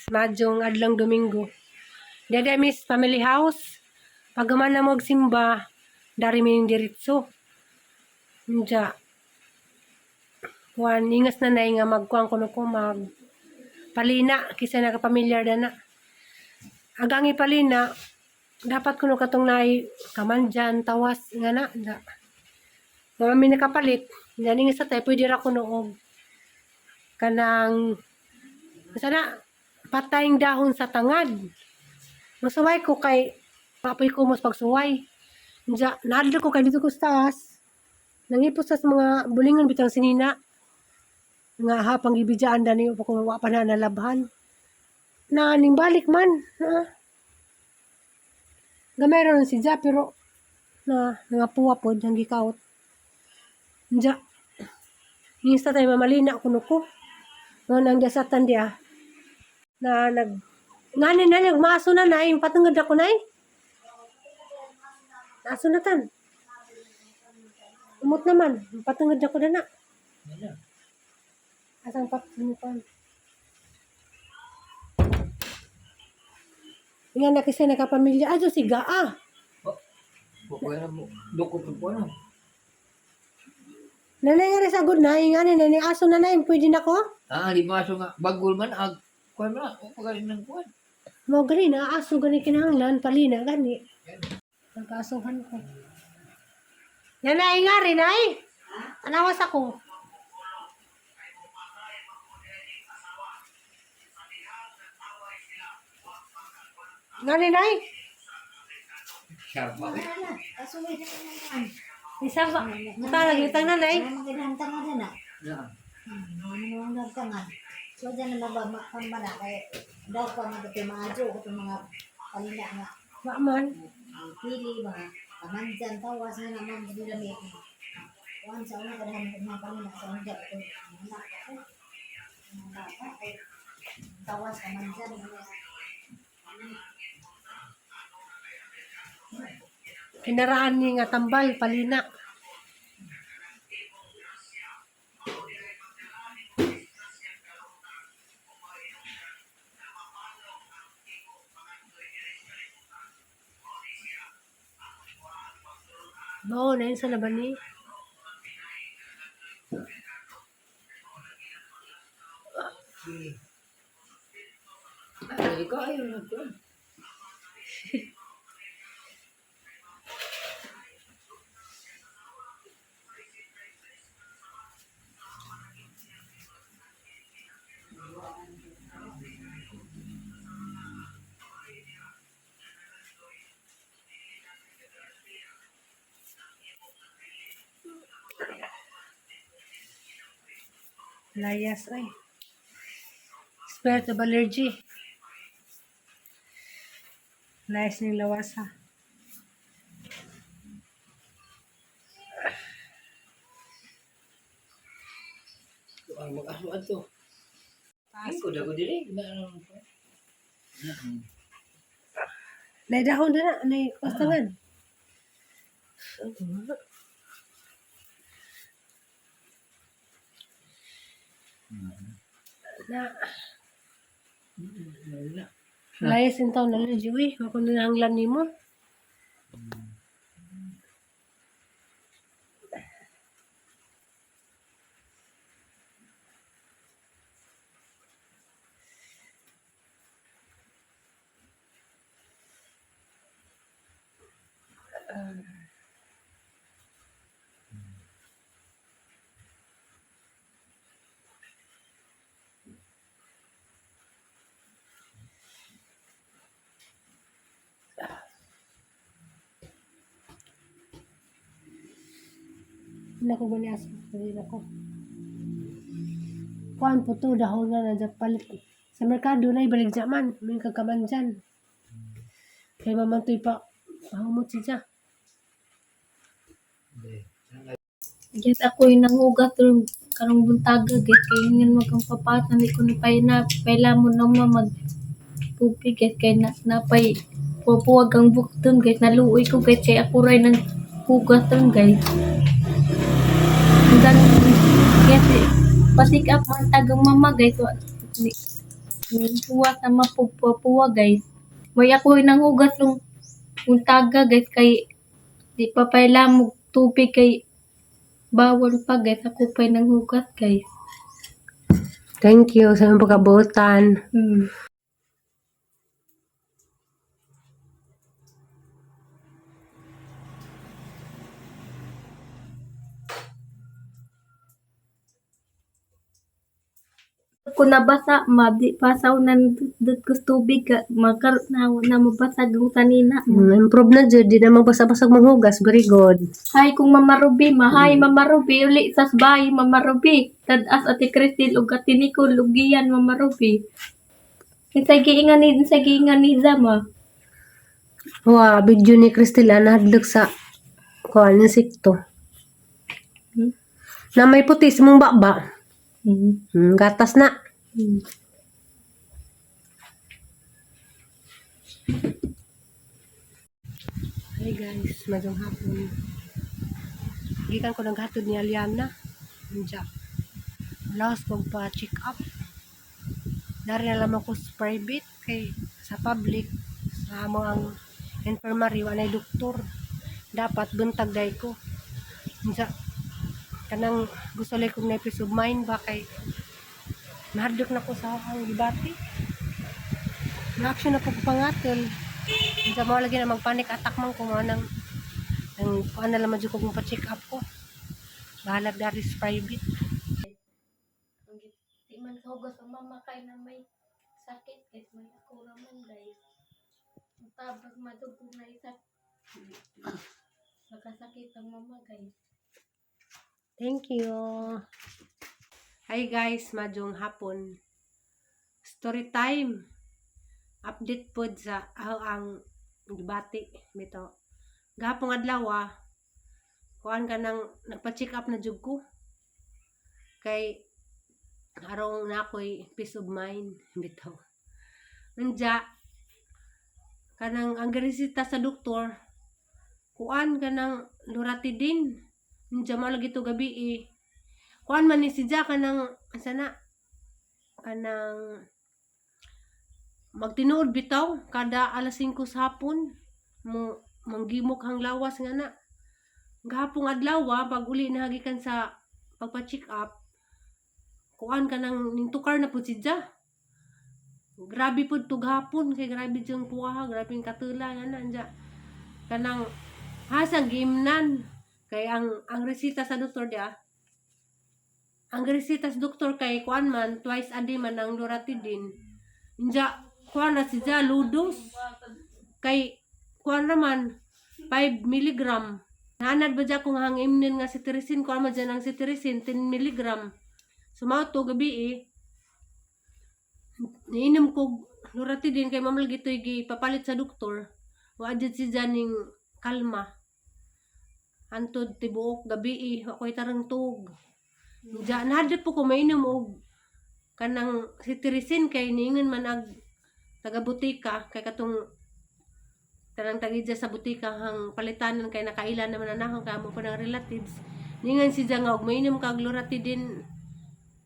Madyong adlang Domingo. Dada Miss Family House. Pagaman na mo simba, dari min diritso. Nja. Kuan ingas na nay nga magkuang kuno ko mag palina kisa nakapamilyar na. Agang ipalina, dapat kuno katong nay kamandyan, tawas nga na. Mga may nakapalit, yan nga sa tayo, pwede ra kuno og kanang sana patayng dahon sa tangad. Masuway ko kay papoy ko mas pagsuway. Nja, naadlo ko kay dito ko sa taas. Nangipos sa mga bulingon bitang sinina. Nga hapang gibidyaan dani upo ko wa pa na nalabhan. Na nimbalik man. Gamay ron si Ja pero na nga puwa pod ang gikaot. Nja. Minsta tayo mamalina kuno ko. Nga nang dasatan dia. Na nganin na nagmaso na na yung patungod ako na aso na tan. Umot naman. Patungod ako na na. Asang papunukan. Nga na kasi nakapamilya. Ajo si Gaa. Pokoknya mo, dukot po na. Nanay nga rin sa good na. Nga ni aso na na. Pwede na ko? Di maso nga, bagul man, kuhan mo na, pagaling ng kuhan. Mo gani na. Aso gani kinahanglan. Palina gani. Nagkasuhan ko. Nanay nga rin ay. Anawas ako. Nga rin ay. Sharpa. Isa ba? Matalag itang nanay. Magandang tangan na. Yan. Magandang tangan. So, dyan na mabamakan ba na kaya daw pa magkati maajo itong mga palina nga. Maaman. Ang pili, mga kamandyan, tawas na naman sa dami. Kuhan sa una kadang mga palina sa mga ito. Mga bata. Tawas, kamandyan. Kinaraan niya nga tambal, palina. Oo, na yun sa laban ni. Ikaw ayaw na kuhan. Layas ay. Spirit of allergy. Layas ng lawasa. Ang mag-asuan to. Ay, ko dago dili. Nay dahon na na. Nay kustangan. Na. Layas yung taon na allergy. Uy, ako na hanglan ni mo. Hindi ko gani aso. Hindi ko. Kuan po to, dahon na nandiyan palit. Sa merkado na ibalik man. May kagkaman dyan. Kaya mamantoy pa. Mahumot siya. Get ako yung nangugat rin karong buntaga get kay ngin magang papatan di ko pay na payla mo nang mag tubig get kay napay pupuwag ang bukton get naluoy ko get kay ako ray nang hugat ron guys. Dan get patik up man tagang mama guys Tuwa sa mapupuwa guys. May ako nang hugas ng buntaga guys kay di pa pala mo tubig kay bawal pa guys. Ako pa nang hugas guys. Thank you sa iyong pagkabutan. Kung nabasa, di pasaw na dut ko tubig ka, magkaroon na mabasag ang sanina. Improve na dyan. Di naman basa-basag manghugas. Very good. Hi kung Mama Ruby, mahay Mama Ruby, uli sas bay Mama Ruby. Tadas ati Cristel ug ati Nicole lugiyan Mama Ruby. Sa giingan ni Zama. Wow, video ni Cristela nahadlok sa kuan insekto. Na may puti sa mong baba. Gatas na. Hi guys, magandang hapon. Gikan ko naghatod ni Aliana. Diya. Laos kong pa-check up. Dari na lamang ko sa private kay sa public sa amo ang infirmary walay doktor. Dapat buntag day ko. Diya. Kanang gusto lang kong na peace of mind ba kay nahadlok na ko sa ang gibati. Na-action na po ko pangatol. Diya mo lagi na magpanic attack man ko nang kuan na lamang dyan ko kung pa-check up ko. Bahalag dari sa private. Di man sa hugas ang mama kay na may sakit guys, may akura man guys. Ang tabag madugog na isa. Magkasakit ang mama guys. Thank you. Hi guys, madjong hapon. Story time. Update po sa ang debate bito. Gahapon adlaw kuan ka nang nagpa-check up na jud ko. Kay arong na ako'y peace of mind bito. Nandya kanang ang resita sa doktor kuan kanang loratadine. Nandya mo lagi to gabi kuan man ni siya kanang sana kanang magtinuod bitaw kada alas 5 sa hapon mo manggimok hang lawas nga na. Gahapong adlaw pag uli nahagikan sa pagpa-check up kuan kanang nintukar na pud siya. Grabe pud to gahapon kay grabe jeng puha, grabe katula nga na kanang hasang gimnan kay ang resita sa doktor dia. Ang resita sa doktor kay kuan man twice a day man ang loratadine. Inja kuan na siya ludos kay kuan naman 5 mg. Nanad ba dyan kung hang imnin nga cetirizine kuan man dyan ang cetirizine 10 mg. Sumaw to gabi niinom ko loratadine kay mamal gito'y gipapalit sa doktor. Wa dyan si ning kalma. Antod tibuok gabi ako'y tarang tug. Diyan nahadlok po ko mainom og kanang cetirizine kay niingon man ag taga butika kay katong tanang tagidya sa butika hang palitanan kay nakailan naman anahon kamo pa ng relatives. Ningan siya nga og mainom kag loratadine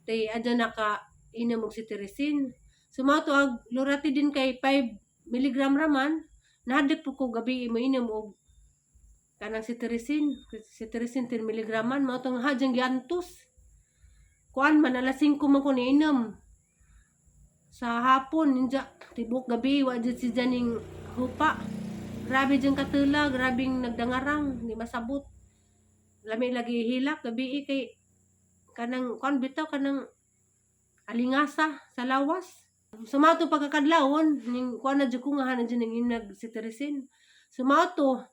tay adyo naka inom og cetirizine. Sumato ag loratadine kay 5 mg raman nahadlok po ko gabi mainom og kanang cetirizine 10 mg man mao tong hadyang giantos. Kuan man alas 5 man ko niinom. Sa hapon ninja tibok gabi wa jud si janing hupa. Grabe jeng katula, grabing nagdangarang, di masabot. Lami lagi hilak gabi kay kanang kuan bitaw kanang alingasa sa lawas. Sumato pagkakadlawon ning kuan na jud ko nga hanan jud ning inag cetirizine. Sumato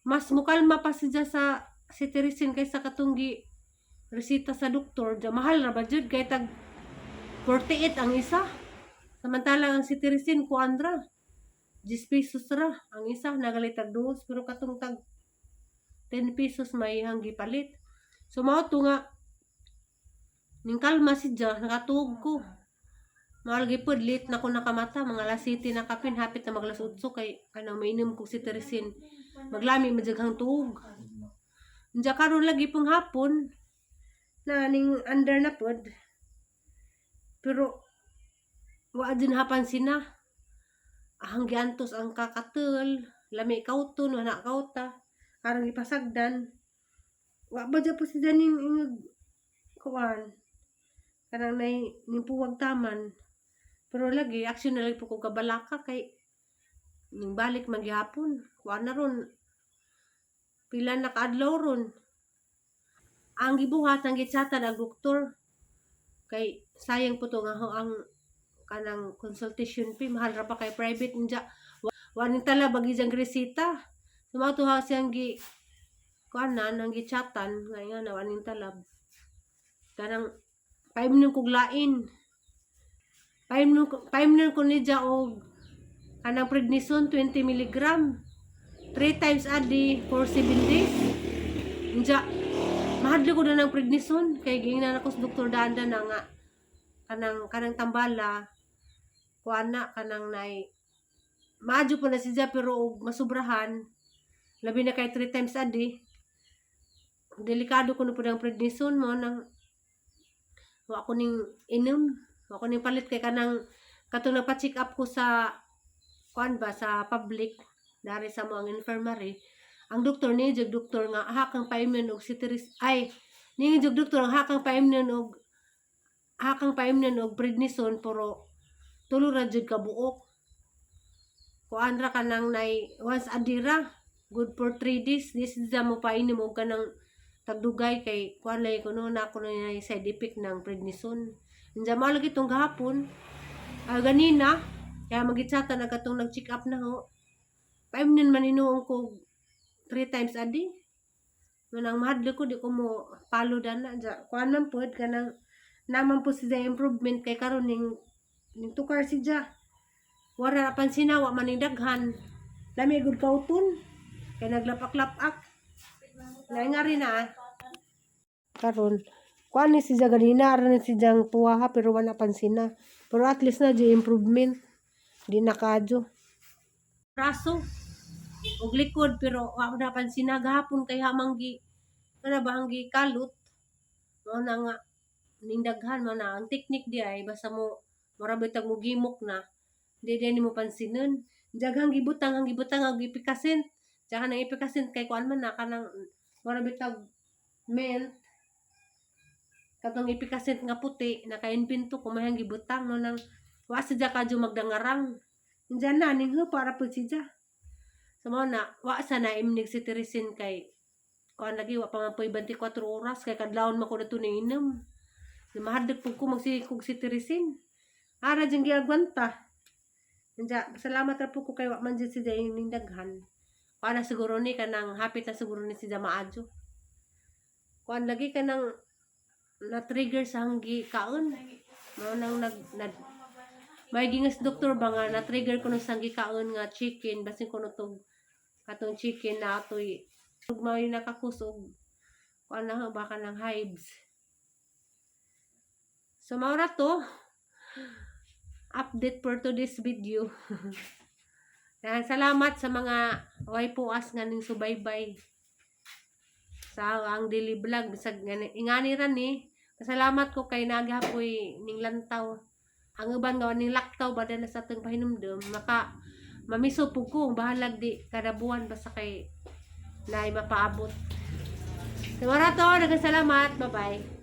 mas mukalma pa siya sa cetirizine kaysa katunggi resita sa doktor. Ja mahal ra ba jud kay tag 48 ang isa. Samantala ang cetirizine kuan ra 10 pesos ra ang isa nagalitag 2 pero katong tag 10 pesos may hanggi palit. So mao to nga ning kalma siya nakatuog ko. Malgi pod late na ko nakamata mga alas 7 na kapin hapit na maglas 8 kay kanang mainom ko cetirizine. Maglami majaghang tuog. Unja karon lagi pong hapon na ning under na pod. Pero wa din hapansin na. Ahang giantos ang kakatul, lami kauton, wala kauta, arang ipasagdan. Wa ba dyan po si Daning ingag kuan. Kanang nimpuwag taman. Pero lagi, action na lagi po ko kabalaka kay ning balik magyapon. Kuan na ron. Pila na kaadlaw ron. Ang gibuhat, ang gitsatan ang doktor. Kay sayang po to nga ho ang kanang consultation fee mahal ra pa kay private nja wanin tala bagi jang resita sumato ha siyang gi kuanan ang gichatan nga na wanin talab kanang 5 million kog lain 5 million ko ni ja og kanang prednison 20 mg 3 times a day for 7 days nja mahadlo ko na ng prednison kay gingnan ako sa doktor danda na nga kanang tambala kuana kanang nay maadyo pa na siya pero masubrahan labi na kay 3 times a day delikado ko na po ng prednison mo nang wa ko ning inom wa ko ning palit kay kanang katong nagpa-check up ko sa kuan ba sa public dari sa mo ang infirmary ang doktor ni jud doktor nga hakang paimnon og sitiris ay ni jud doktor ang hakang paimnon og prednison pero tulo ra jud ka buok. Kuan ra kanang nay once a day ra. Good for 3 days. This is mo painom og kanang tagdugay kay kuan lay kuno na ako na side effect ng prednison. Unsa man lagi tong gahapon. Ganina kaya magitsata na katong nag-check up na ho. Paimnon man inuong ko 3 times a day. Manang mahadlo ko di ko mo palo dana. Kuan man pod kanang naman po siya improvement kay karon ning tukar siya. Wala na pansina, wa man ning daghan. Lami gud kauton. Kay naglapak-lapak. Naingari na. Karon, kuan ni siya ganina ran siyang tuwa pero wala pansina. Pero at least na di improvement. Di na kadyo. Braso. Og likod pero wa na pansina gahapon kay hamanggi. Ana ba hanggi kalot? Mo na nga ning daghan mo na ang technique di ay basta mo marabitag mo gimok na di mo pansinon jaghang gibutang ang ipikasin jahan ang ipikasin kay kuan man na kanang marabitag mint katong ipikasin nga puti nakainpinto kumahang gibutang no nang wa siya kadyo magdangarang diyan na ning para pud siya so mo na wa sa na imnig si tirisin kay kuan lagi wa pa man 24 oras kay kadlawon man ko na inom mahadlok po ko magsikog si tirisin ara dyan giagwanta. Salamat na po ko kay wak man dyan si Jay yung daghan. Kuan na siguro ni kanang hapit na siguro ni si Jay maadyo. Kuan lagi kanang na-trigger sa hanggi kaon. Nang may gingas doktor ba nga na-trigger ko ng sanggi kaon nga chicken. Basin ko no to katong chicken na atoy. May nakakusog. Kuan na baka ng hives. So maura to. Update for today's video. Salamat sa mga waipuas nga ning subaybay sa ang daily vlog bisag ingani ra ni. Salamat ko kay nagapoy ning lantaw. Ang uban nga ning laktaw bada na sa atong pahinumdum maka mamiso pug ko bahalag di kada buwan basta kay naay mapaabot. Sa so, marato, salamat. Bye-bye.